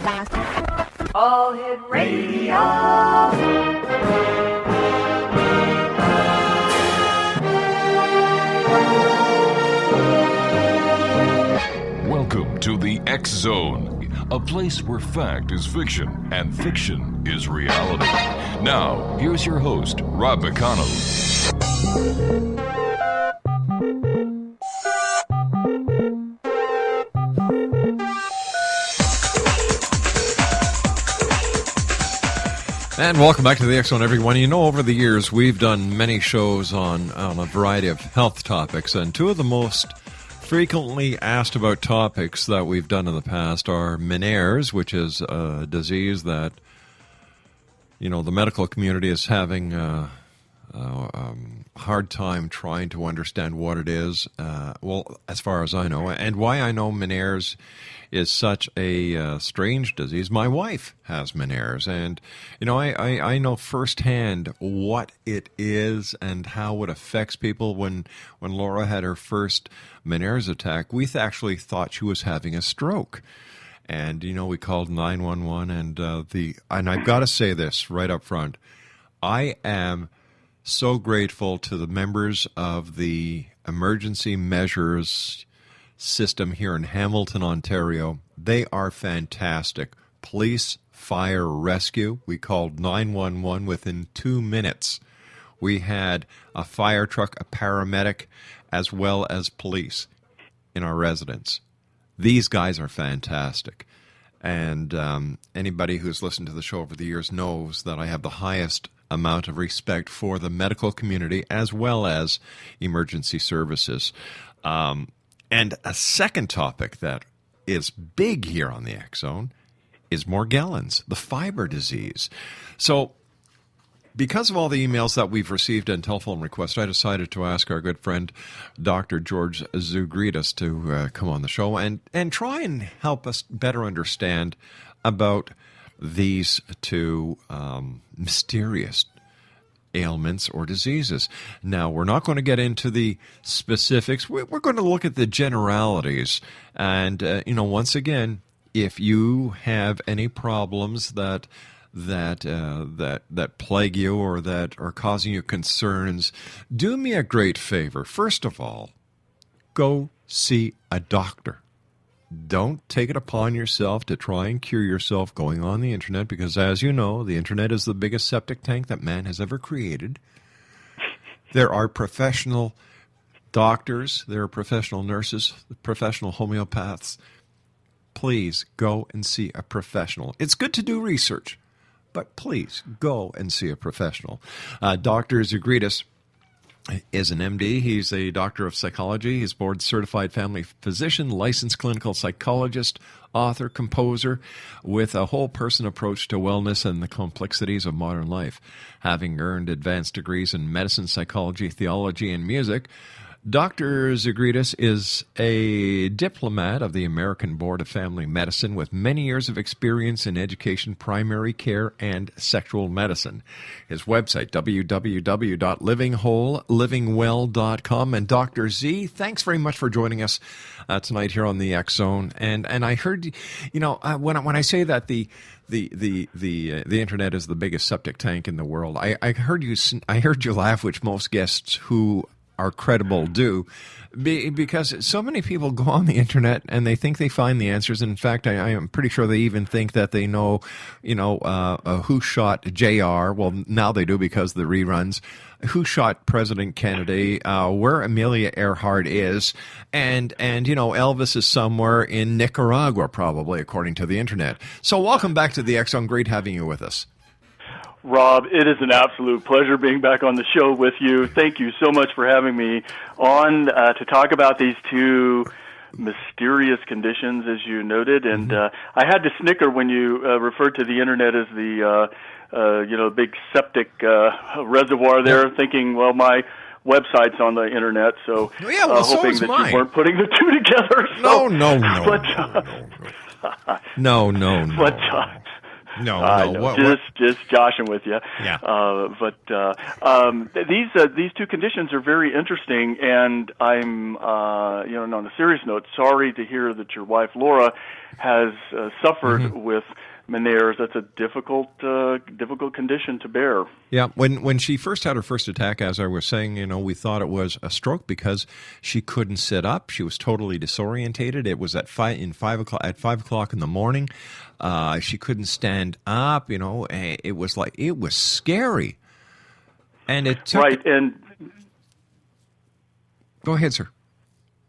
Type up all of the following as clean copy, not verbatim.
All Hit Radio. Welcome to the X Zone, a place where fact is fiction and fiction is reality. Now, here's your host, Rob McConnell. And welcome back to the X Zone, everyone. You know, over the years, we've done many shows on a variety of health topics, and two of the most frequently asked about topics that we've done in the past are Meniere's, which is a disease that, you know, the medical community is having a hard time trying to understand what it is, well, as far as I know, and why I know Meniere's is such a strange disease. My wife has Meniere's, and, you know, I know firsthand what it is and how it affects people. When Laura had her first Meniere's attack, we actually thought she was having a stroke. And, you know, we called 911, and I've got to say this right up front. I am so grateful to the members of the emergency measures system here in Hamilton, Ontario. They are fantastic. Police, fire, rescue. We called 911 within 2 minutes. We had a fire truck, a paramedic, as well as police in our residence. These guys are fantastic. And anybody who's listened to the show over the years knows that I have the highest amount of respect for the medical community as well as emergency services. And a second topic that is big here on the X Zone is Morgellons, the fiber disease. So because of all the emails that we've received and telephone requests, I decided to ask our good friend, Dr. George Zgourides, to come on the show and try and help us better understand about these two mysterious ailments or diseases. Now, we're not going to get into the specifics. We're going to look at the generalities. And, you know, once again, if you have any problems that plague you or that are causing you concerns, do me a great favor. First of all, go see a doctor. Don't take it upon yourself to try and cure yourself going on the internet, because as you know, the internet is the biggest septic tank that man has ever created. There are professional doctors, there are professional nurses, professional homeopaths. Please go and see a professional. It's good to do research, but please go and see a professional. Dr. Zgourides is an MD. He's a doctor of psychology. He's board-certified family physician, licensed clinical psychologist, author, composer, with a whole-person approach to wellness and the complexities of modern life. Having earned advanced degrees in medicine, psychology, theology, and music, Dr. Zgourides is a diplomat of the American Board of Family Medicine with many years of experience in education, primary care, and sexual medicine. His website, www.livingwholelivingwell.com. And Dr. Z, thanks very much for joining us tonight here on the X Zone. And I heard, you know, when I say that the internet is the biggest septic tank in the world, I heard you laugh, which most guests who are credible do, because so many people go on the internet and they think they find the answers. In fact, I am pretty sure they even think that they know, who shot JR. Well, now they do because of the reruns. Who shot President Kennedy, where Amelia Earhart is, and Elvis is somewhere in Nicaragua, probably, according to the internet. So welcome back to the X Zone. Great having you with us. Rob, it is an absolute pleasure being back on the show with you. Thank you so much for having me on to talk about these two mysterious conditions, as you noted. And I had to snicker when you referred to the internet as the big septic reservoir there, thinking, well, my website's on the internet, so hoping that you weren't putting the two together. No. No. Just joshing with you. Yeah. These two conditions are very interesting, and I'm, on a serious note, sorry to hear that your wife Laura has suffered with Meniere's. That's a difficult condition to bear. Yeah, when she first had her first attack, as I was saying, we thought it was a stroke because she couldn't sit up. She was totally disorientated. It was at 5 o'clock in the morning. She couldn't stand up. It was scary. And it took... Right, and... Go ahead, sir.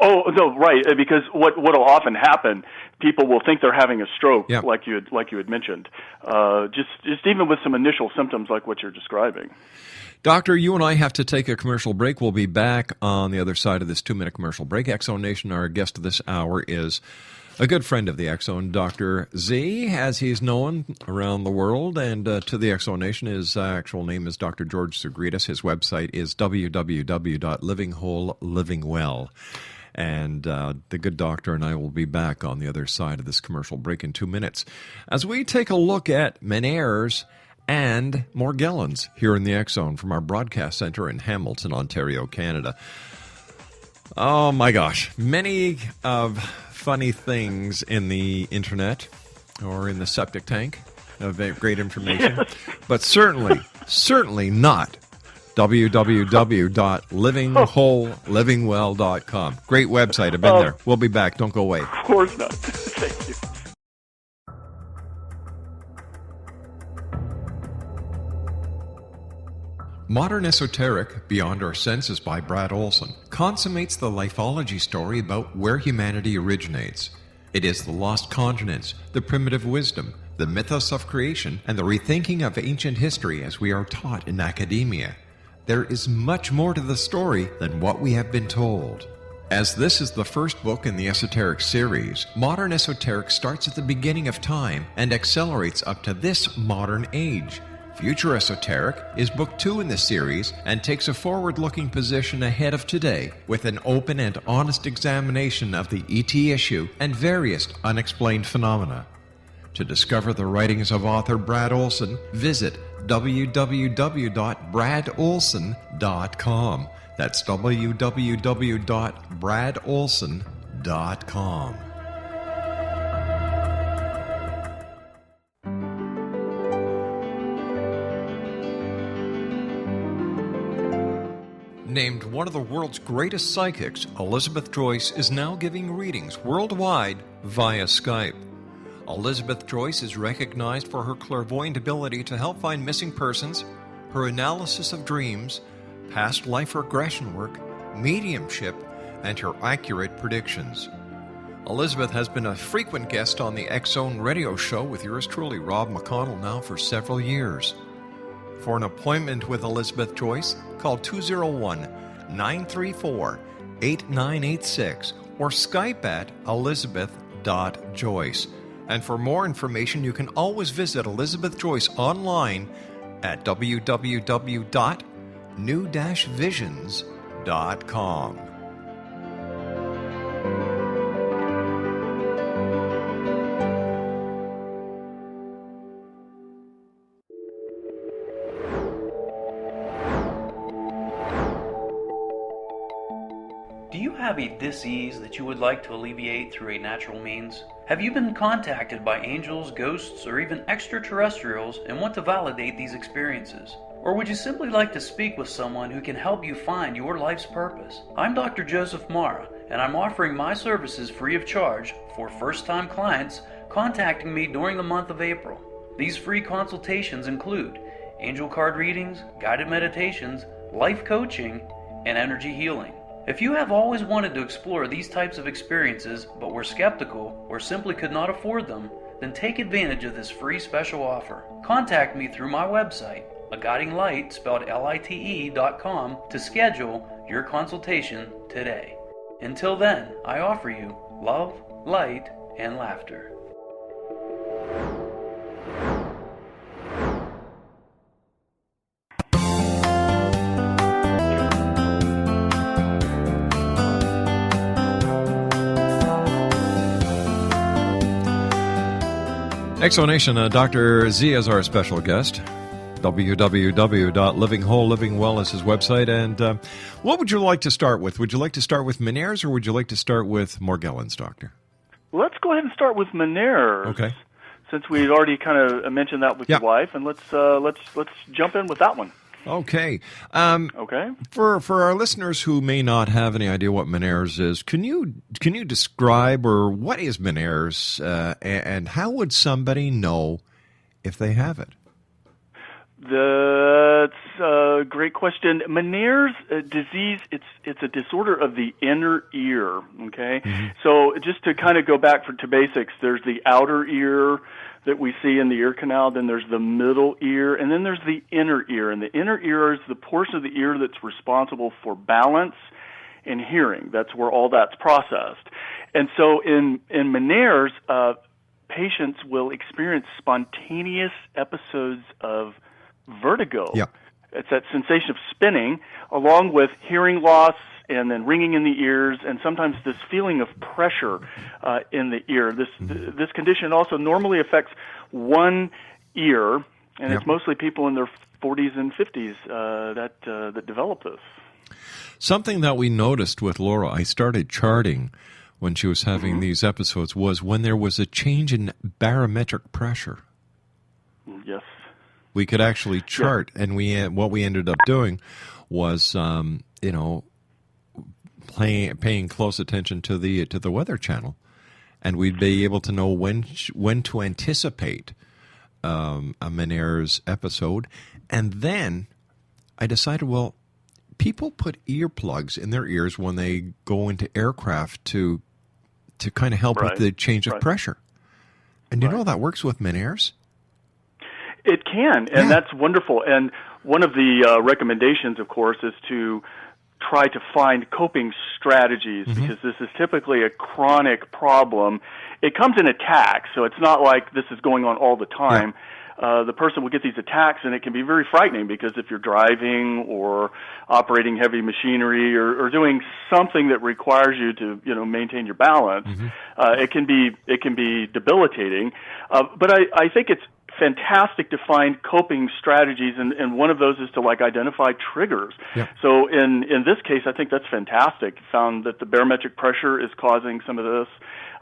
Oh, no, right, because what'll often happen, people will think they're having a stroke, like you had mentioned, just even with some initial symptoms like what you're describing. Doctor, you and I have to take a commercial break. We'll be back on the other side of this 2-minute commercial break. X-Zone Nation, our guest of this hour is a good friend of the X-Zone, Dr. Z, as he's known around the world, and to the X-Zone Nation, his actual name is Dr. George Zgourides. His website is www.livingwhole.livingwell. And the good doctor and I will be back on the other side of this commercial break in 2 minutes as we take a look at Meniere's and Morgellons here in the X-Zone from our broadcast center in Hamilton, Ontario, Canada. Oh my gosh, many of funny things in the internet or in the septic tank of great information, but certainly not www.livingwhole.livingwell.com. Great website. I've been there. We'll be back. Don't go away. Of course not. Thank you. Modern Esoteric, Beyond Our Senses by Brad Olson, consummates the lifeology story about where humanity originates. It is the lost continents, the primitive wisdom, the mythos of creation, and the rethinking of ancient history as we are taught in academia. There is much more to the story than what we have been told. As this is the first book in the Esoteric series, Modern Esoteric starts at the beginning of time and accelerates up to this modern age. Future Esoteric is book 2 in the series and takes a forward-looking position ahead of today with an open and honest examination of the ET issue and various unexplained phenomena. To discover the writings of author Brad Olson, visit www.bradolson.com. That's www.bradolson.com. Named one of the world's greatest psychics, Elizabeth Joyce is now giving readings worldwide via Skype. Elizabeth Joyce is recognized for her clairvoyant ability to help find missing persons, her analysis of dreams, past life regression work, mediumship, and her accurate predictions. Elizabeth has been a frequent guest on the X-Zone radio show with yours truly, Rob McConnell, now for several years. For an appointment with Elizabeth Joyce, call 201-934-8986 or Skype at elizabeth.joyce. And for more information, you can always visit Elizabeth Joyce online at www.new-visions.com. Do you have a dis-ease that you would like to alleviate through a natural means? Have you been contacted by angels, ghosts, or even extraterrestrials and want to validate these experiences? Or would you simply like to speak with someone who can help you find your life's purpose? I'm Dr. Joseph Mara, and I'm offering my services free of charge for first-time clients contacting me during the month of April. These free consultations include angel card readings, guided meditations, life coaching, and energy healing. If you have always wanted to explore these types of experiences but were skeptical or simply could not afford them, then take advantage of this free special offer. Contact me through my website, aguidinglight, spelled lite.com, to schedule your consultation today. Until then, I offer you love, light, and laughter. Exonation, Dr. Z is our special guest. www.livingwhole.livingwell is his website. And what would you like to start with? Would you like to start with Meniere's, or would you like to start with Morgellons, Doctor? Let's go ahead and start with Meniere's. Okay. Since we'd already kind of mentioned that with your wife, and let's jump in with that one. Okay. Okay. For our listeners who may not have any idea what Meniere's is, can you describe, or what is Meniere's, and how would somebody know if they have it? That's a great question. Meniere's disease, it's a disorder of the inner ear, okay? Mm-hmm. So just to kind of go back to basics, there's the outer ear that we see in the ear canal, then there's the middle ear, and then there's the inner ear. And the inner ear is the portion of the ear that's responsible for balance and hearing. That's where all that's processed. And so in Meniere's, patients will experience spontaneous episodes of vertigo. Yeah. It's that sensation of spinning, along with hearing loss and then ringing in the ears, and sometimes this feeling of pressure in the ear. This condition also normally affects one ear, and it's mostly people in their 40s and 50s that develop this. Something that we noticed with Laura, I started charting when she was having these episodes, was when there was a change in barometric pressure. Yes. We could actually chart, and what we ended up doing was, paying close attention to the Weather Channel, and we'd be able to know when to anticipate a Meniere's episode. And then I decided, well, people put earplugs in their ears when they go into aircraft to kind of help with the change of pressure. And you know that works with Meniere's? It can, and that's wonderful. And one of the recommendations, of course, is to try to find coping strategies, because this is typically a chronic problem. It comes in attacks, so it's not like this is going on all the time. The person will get these attacks, and it can be very frightening, because if you're driving or operating heavy machinery or doing something that requires you to maintain your balance, it can be debilitating. But I think it's fantastic to find coping strategies, and one of those is to identify triggers. So in this case, I think that's fantastic. Found that the barometric pressure is causing some of this.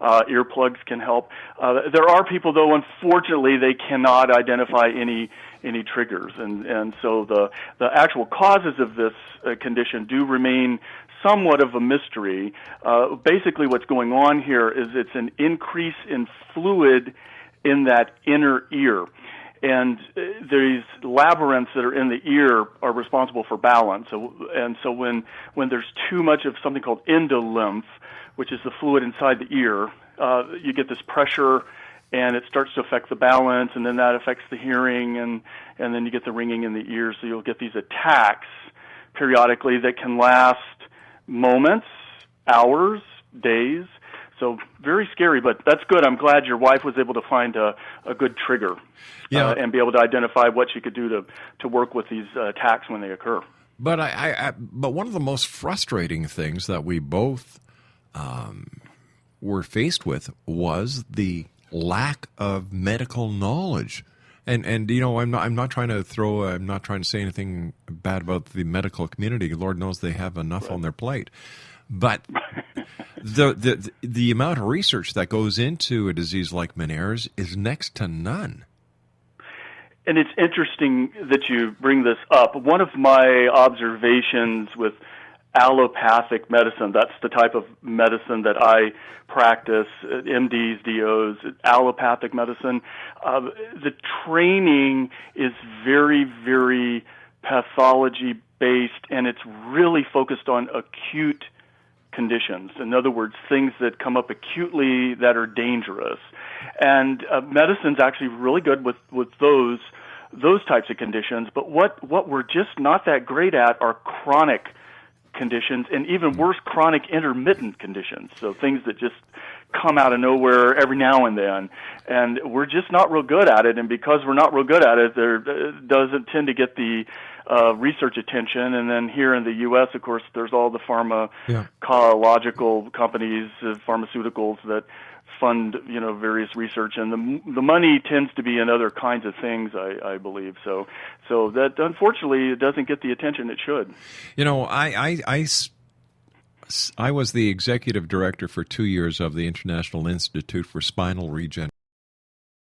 Earplugs can help. There are people, though, unfortunately, they cannot identify any triggers, and so the actual causes of this condition do remain somewhat of a mystery. Basically, what's going on here is it's an increase in fluid in that inner ear. And these labyrinths that are in the ear are responsible for balance. So when there's too much of something called endolymph, which is the fluid inside the ear, you get this pressure, and it starts to affect the balance, and then that affects the hearing, and then you get the ringing in the ear. So you'll get these attacks periodically that can last moments, hours, days. So very scary, but that's good. I'm glad your wife was able to find a good trigger and be able to identify what she could do to work with these attacks when they occur. But but one of the most frustrating things that we both were faced with was the lack of medical knowledge. And I'm not trying to say anything bad about the medical community. Lord knows they have enough on their plate. But the amount of research that goes into a disease like Meniere's is next to none. And it's interesting that you bring this up. One of my observations with allopathic medicine, that's the type of medicine that I practice, MDs, DOs, allopathic medicine, the training is very, very pathology-based, and it's really focused on acute conditions. In other words, things that come up acutely that are dangerous. And medicine's actually really good with those types of conditions. But what we're just not that great at are chronic conditions, and even worse, chronic intermittent conditions. So things that just come out of nowhere every now and then. And we're just not real good at it. And because we're not real good at it, there doesn't tend to get the research attention. And then here in the U.S., of course, there's all the pharmacological companies, pharmaceuticals that fund, various research, and the money tends to be in other kinds of things, I believe. So that, unfortunately, it doesn't get the attention it should. I was the executive director for 2 years of the International Institute for Spinal Regeneration.